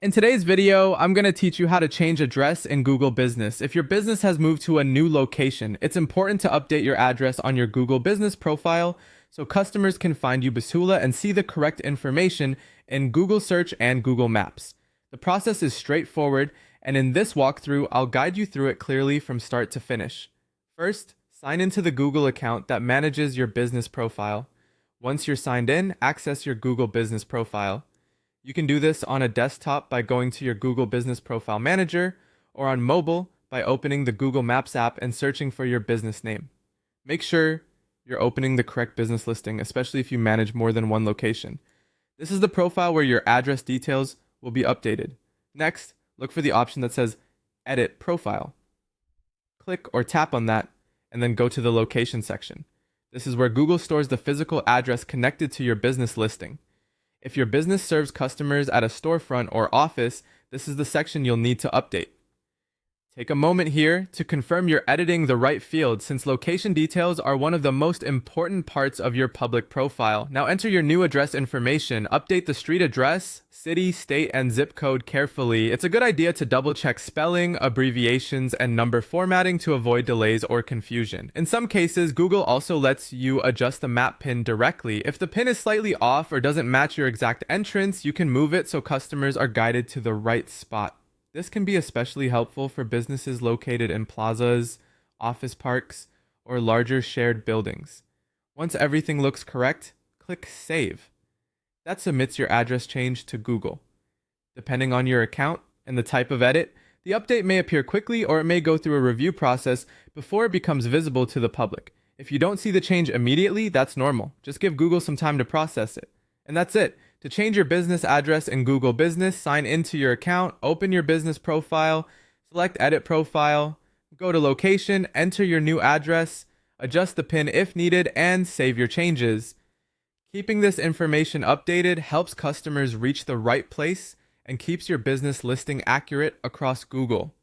In today's video, I'm going to teach you how to change address in Google Business. If your business has moved to a new location, it's important to update your address on your Google Business profile so customers can find you Basula and see the correct information in Google Search and Google Maps. The process is straightforward, and in this walkthrough, I'll guide you through it clearly from start to finish. First, sign into the Google account that manages your business profile. Once you're signed in, access your Google Business profile. You can do this on a desktop by going to your Google Business Profile Manager, or on mobile by opening the Google Maps app and searching for your business name. Make sure you're opening the correct business listing, especially if you manage more than one location. This is the profile where your address details will be updated. Next, look for the option that says Edit Profile. Click or tap on that, and then go to the Location section. This is where Google stores the physical address connected to your business listing. If your business serves customers at a storefront or office, this is the section you'll need to update. Take a moment here to confirm you're editing the right field, since location details are one of the most important parts of your public profile. Now enter your new address information. Update the street address, city, state, and zip code carefully. It's a good idea to double check spelling, abbreviations, and number formatting to avoid delays or confusion. In some cases, Google also lets you adjust the map pin directly. If the pin is slightly off or doesn't match your exact entrance, you can move it so customers are guided to the right spot. This can be especially helpful for businesses located in plazas, office parks, or larger shared buildings. Once everything looks correct, click Save. That submits your address change to Google. Depending on your account and the type of edit, the update may appear quickly or it may go through a review process before it becomes visible to the public. If you don't see the change immediately, that's normal. Just give Google some time to process it. And that's it. To change your business address in Google Business, sign into your account, open your business profile, select Edit Profile, go to Location, enter your new address, adjust the PIN if needed, and save your changes. Keeping this information updated helps customers reach the right place and keeps your business listing accurate across Google.